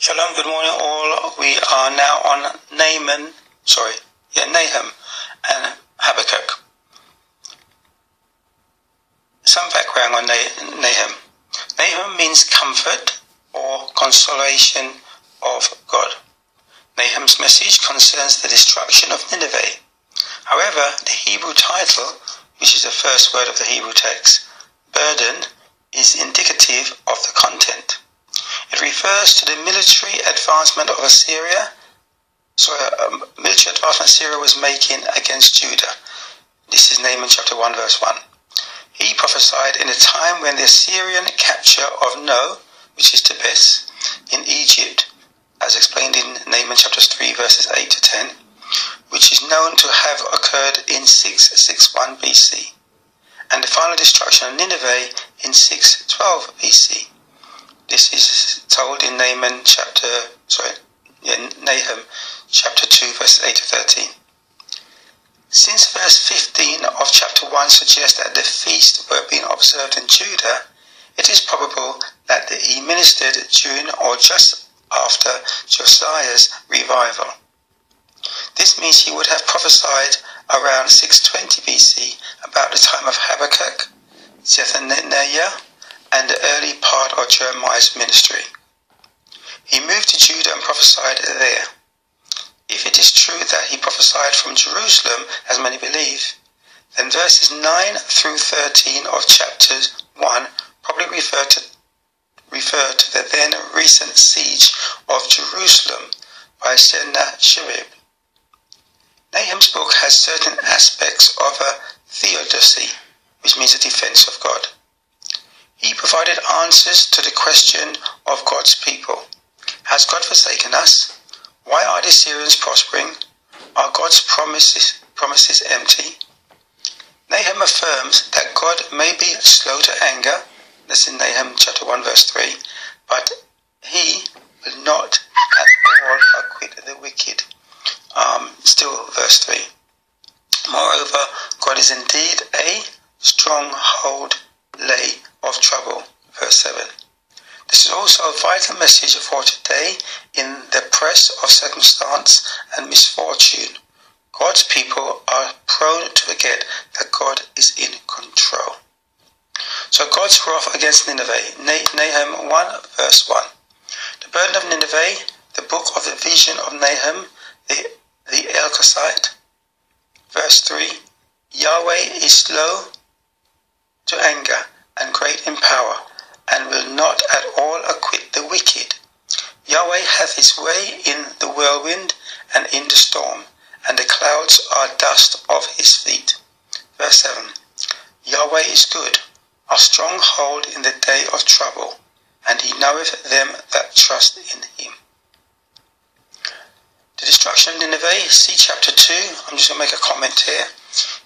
Shalom, good morning all. We are now on Nahum and Habakkuk. Some background on Nahum. Nahum means comfort or consolation of God. Nahum's message concerns the destruction of Nineveh. However, the Hebrew title, which is the first word of the Hebrew text, burden, is indicative of the content. It refers to the military advancement of Assyria. Military advancement Syria was making against Judah. This is Nahum chapter 1 verse 1. He prophesied in a time when the Assyrian capture of No, which is Tebes, in Egypt, as explained in Nahum chapters 3 verses 8 to 10, which is known to have occurred in 661 BC, and the final destruction of Nineveh in 612 BC. This is told in Nahum chapter 2 verses 8 to 13. Since verse 15 of chapter 1 suggests that the feasts were being observed in Judah, it is probable that he ministered during or just after Josiah's revival. This means he would have prophesied around 620 BC about the time of Habakkuk, Zephaniah, and the early part of Jeremiah's ministry. He moved to Judah and prophesied there. If it is true that he prophesied from Jerusalem, as many believe, then verses 9 through 13 of chapter 1 probably refer to the then recent siege of Jerusalem by Sennacherib. Nahum's book has certain aspects of a theodicy, which means a defense of God. He provided answers to the question of God's people. Has God forsaken us? Why are the Syrians prospering? Are God's promises empty? Nahum affirms that God may be slow to anger, that's in Nahum chapter 1 verse 3, but he will not at all acquit the wicked. Still verse 3. Moreover, God is indeed a stronghold lay of trouble, verse 7. This is also a vital message for today in the press of circumstance and misfortune. God's people are prone to forget that God is in control. So God's wrath against Nineveh, Nahum 1 verse 1. The burden of Nineveh, the book of the vision of Nahum, the Elkoshite, verse 3. Yahweh is slow to anger and great in power, and will not at all acquit the wicked. Yahweh hath his way in the whirlwind and in the storm, and the clouds are dust of his feet. Verse 7. Yahweh is good, a stronghold in the day of trouble, and he knoweth them that trust in him. The destruction of Nineveh, see chapter 2. I'm just going to make a comment here.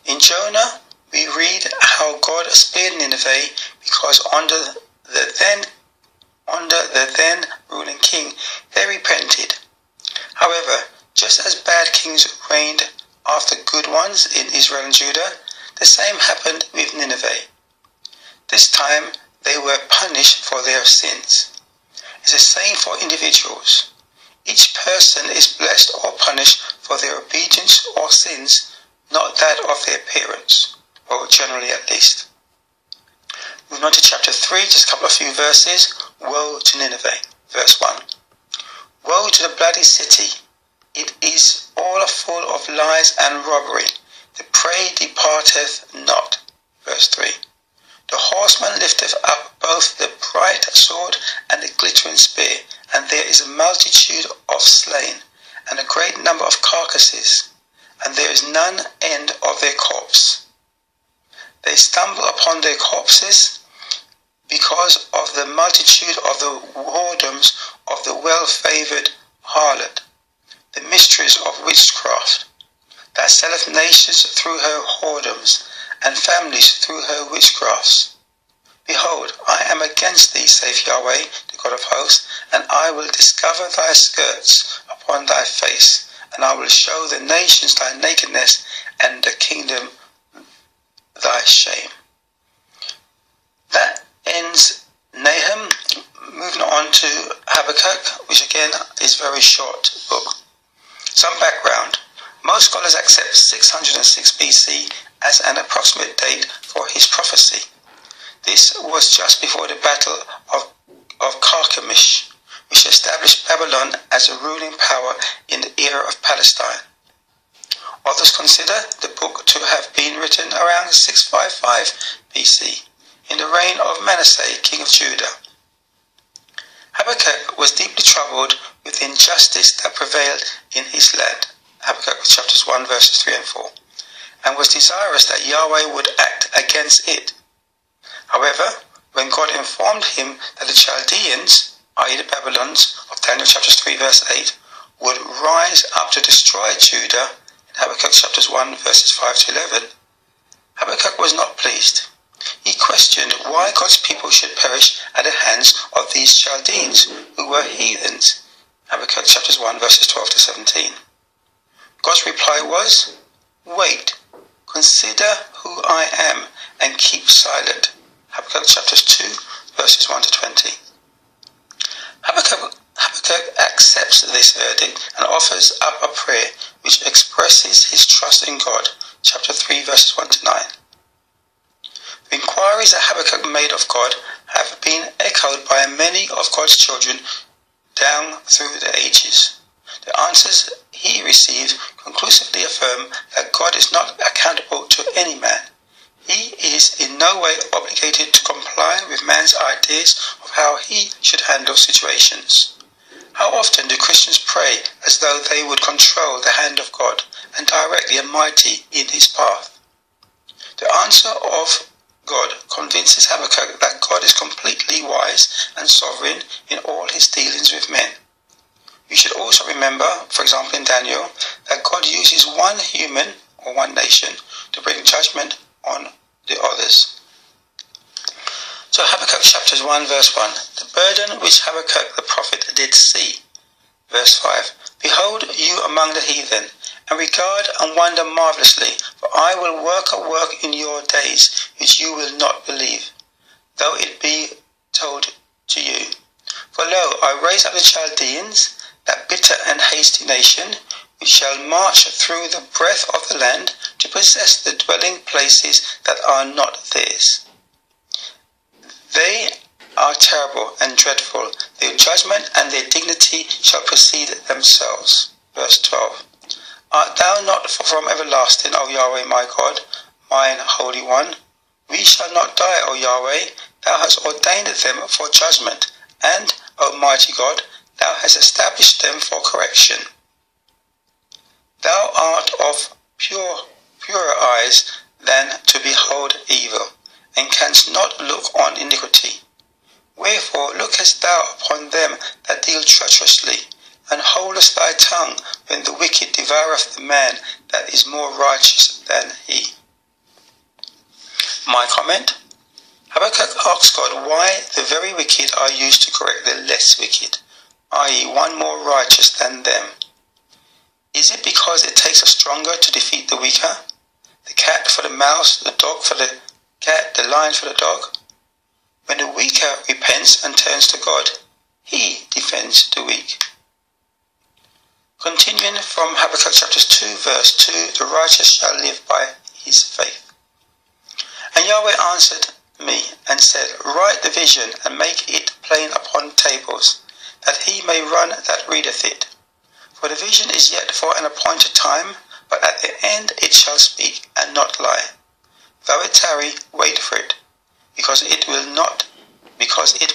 In Jonah, we read how God spared Nineveh because under the then ruling king, they repented. However, just as bad kings reigned after good ones in Israel and Judah, the same happened with Nineveh. This time, they were punished for their sins. It's the same for individuals. Each person is blessed or punished for their obedience or sins, not that of their parents, or generally at least. Moving on to chapter 3, just a few verses. Woe to Nineveh, verse 1. Woe to the bloody city! It is all full of lies and robbery. The prey departeth not, verse 3. The horseman lifteth up both the bright sword and the glittering spear, and there is a multitude of slain, and a great number of carcasses, and there is none end of their corpse. They stumble upon their corpses because of the multitude of the whoredoms of the well-favoured harlot, the mysteries of witchcraft, that selleth nations through her whoredoms, and families through her witchcrafts. Behold, I am against thee, saith Yahweh, the God of hosts, and I will discover thy skirts upon thy face, and I will show the nations thy nakedness, and the kingdom thy shame. That ends Nahum. Moving on to Habakkuk, we which again is a very short book. Some background. Most scholars accept 606 BC as an approximate date for his prophecy. This was just before the Battle of Carchemish, which established Babylon as a ruling power in the era of Palestine. Others consider the book to have been written around 655 BC, in the reign of Manasseh, king of Judah. Habakkuk was deeply troubled with the injustice that prevailed in his land, Habakkuk chapters 1 verses 3 and 4, and was desirous that Yahweh would act against it. However, when God informed him that the Chaldeans, i.e. the Babylons of Daniel chapters 3 verse 8, would rise up to destroy Judah, in Habakkuk chapters 1 verses 5 to 11, Habakkuk was not pleased. He questioned why God's people should perish at the hands of these Chaldeans, who were heathens, Habakkuk chapters 1 verses 12 to 17. God's reply was, "Wait, consider who I am, and keep silent," Habakkuk chapters 2 verses 1 to 20. Habakkuk accepts this verdict and offers up a prayer which expresses his trust in God, chapter 3 verses 1 to 9. The inquiries that Habakkuk made of God have been echoed by many of God's children down through the ages. The answers he received conclusively affirm that God is not accountable to any man. He is in no way obligated to comply with man's ideas of how he should handle situations. How often do Christians pray as though they would control the hand of God and direct the Almighty in his path? The answer of God convinces Habakkuk that God is completely wise and sovereign in all his dealings with men. We should also remember, for example in Daniel, that God uses one human or one nation to bring judgment on the others. So Habakkuk chapters 1 verse 1, the burden which Habakkuk the prophet did see. Verse 5, behold you among the heathen, and regard and wonder marvellously, for I will work a work in your days which you will not believe, though it be told to you. For lo, I raise up the Chaldeans, that bitter and hasty nation, which shall march through the breadth of the land to possess the dwelling places that are not theirs. They are terrible and dreadful. Their judgment and their dignity shall precede themselves. Verse 12. Art thou not from everlasting, O Yahweh my God, mine Holy One? We shall not die, O Yahweh. Thou hast ordained them for judgment, and, O mighty God, thou hast established them for correction. Thou art of purer eyes than to behold evil, and canst not look on iniquity. Wherefore lookest thou upon them that deal treacherously, and holdest thy tongue when the wicked devoureth the man that is more righteous than he. My comment. Habakkuk asks God why the very wicked are used to correct the less wicked, i.e. one more righteous than them. Is it because it takes a stronger to defeat the weaker? The cat for the mouse, the dog for the cat, the lion for the dog? When the weaker repents and turns to God, he defends the weak. Continuing from Habakkuk chapter 2 verse 2, the righteous shall live by his faith. And Yahweh answered me and said, write the vision and make it plain upon tables, that he may run that readeth it. For the vision is yet for an appointed time, but at the end it shall speak and not lie. Though it tarry, wait for it, because it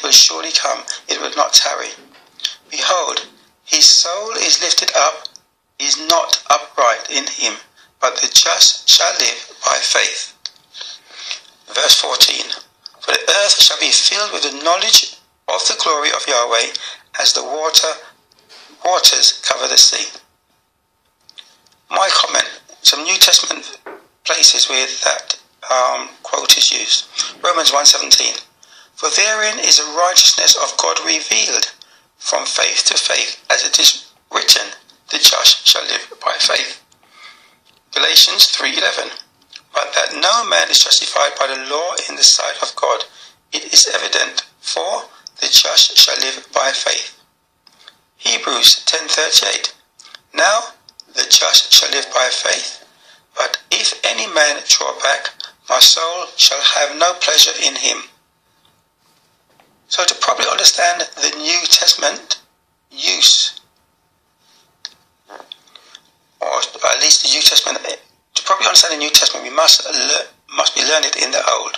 will surely come, it will not tarry. Behold, his soul is lifted up, is not upright in him, but the just shall live by faith. Verse 14, for the earth shall be filled with the knowledge of the glory of Yahweh, as the waters cover the sea. My comment, some New Testament places where that quote is used. Romans 1:17, for therein is the righteousness of God revealed from faith to faith, as it is written, the just shall live by faith. Galatians 3:11, but that no man is justified by the law in the sight of God, it is evident, for the just shall live by faith. Hebrews 10:38. Now the just shall live by faith, but if any man draw back, my soul shall have no pleasure in him. So to properly understand the New Testament use, or at least the New Testament, to properly understand the New Testament, we must be learned in the Old.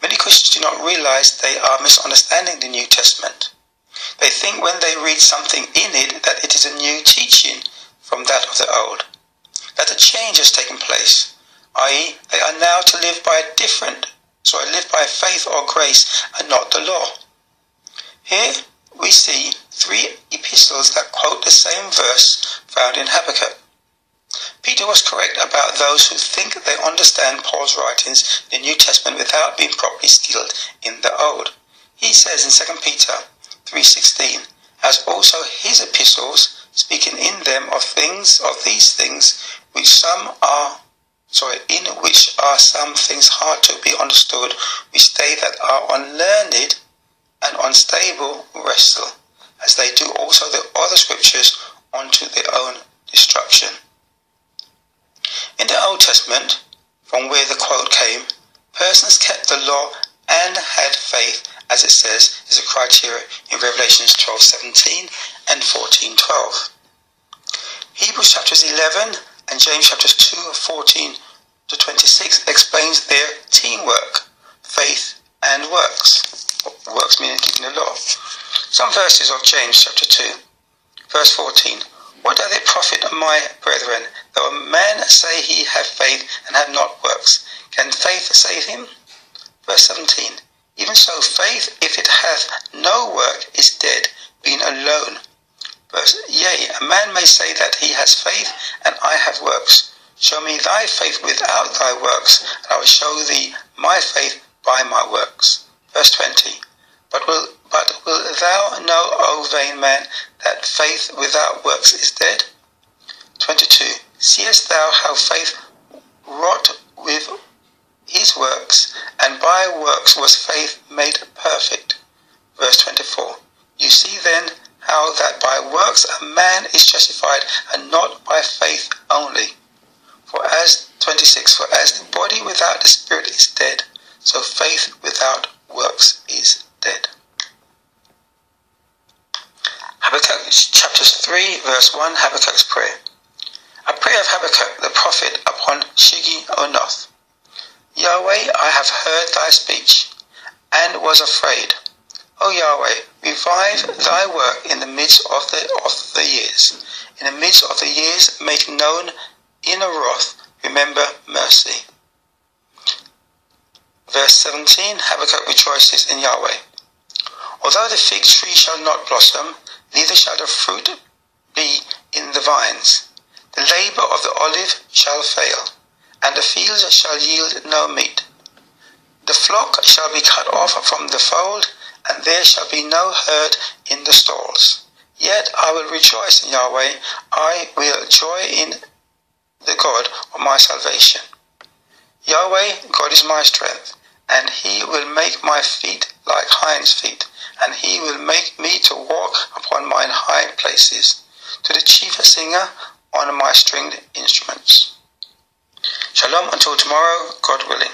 Many Christians do not realize they are misunderstanding the New Testament. They think when they read something in it that it is a new teaching from that of the Old, that a change has taken place, i.e. they are now to live by faith or grace and not the law. Here we see 3 epistles that quote the same verse found in Habakkuk. Peter was correct about those who think they understand Paul's writings in the New Testament without being properly skilled in the Old. He says in 2 Peter 3:16, as also his epistles, speaking in them of these things, in which are some things hard to be understood, which they that are unlearned and unstable wrestle, as they do also the other scriptures unto their own destruction. In the Old Testament, from where the quote came, persons kept the law and had faith, as it says, is a criteria in Revelations 12:17 and 14:12. Hebrews chapters 11 and James chapters 2:14 to 26 explains their teamwork, faith and works. Works meaning keeping the law. Some verses of James chapter 2, verse 14. What doth it profit, my brethren, though a man say he have faith and have not works? Can faith save him? Verse 17. Even so, faith, if it hath no work, is dead, being alone. Yea, a man may say that he has faith, and I have works. Show me thy faith without thy works, and I will show thee my faith by my works. Verse 20. But will thou know, O vain man, that faith without works is dead? 22. Seest thou how faith wrought with his works, and by works was faith made perfect? Verse 24. You see then how that by works a man is justified, and not by faith only. For as the body without the spirit is dead, so faith without works is dead. Habakkuk chapters 3 verse 1, Habakkuk's prayer. A prayer of Habakkuk the prophet upon Shigionoth. Yahweh, I have heard thy speech, and was afraid. O Yahweh, revive thy work in the midst of the years. In the midst of the years, make known in a wrath, remember mercy. Verse 17, Habakkuk rejoices in Yahweh. Although the fig tree shall not blossom, neither shall the fruit be in the vines. The labour of the olive shall fail, and the fields shall yield no meat. The flock shall be cut off from the fold, and there shall be no herd in the stalls. Yet I will rejoice in Yahweh, I will joy in the God of my salvation. Yahweh, God is my strength, and he will make my feet like hinds' feet, and he will make me to walk upon mine high places, to the chief singer on my stringed instruments. Shalom until tomorrow, God willing.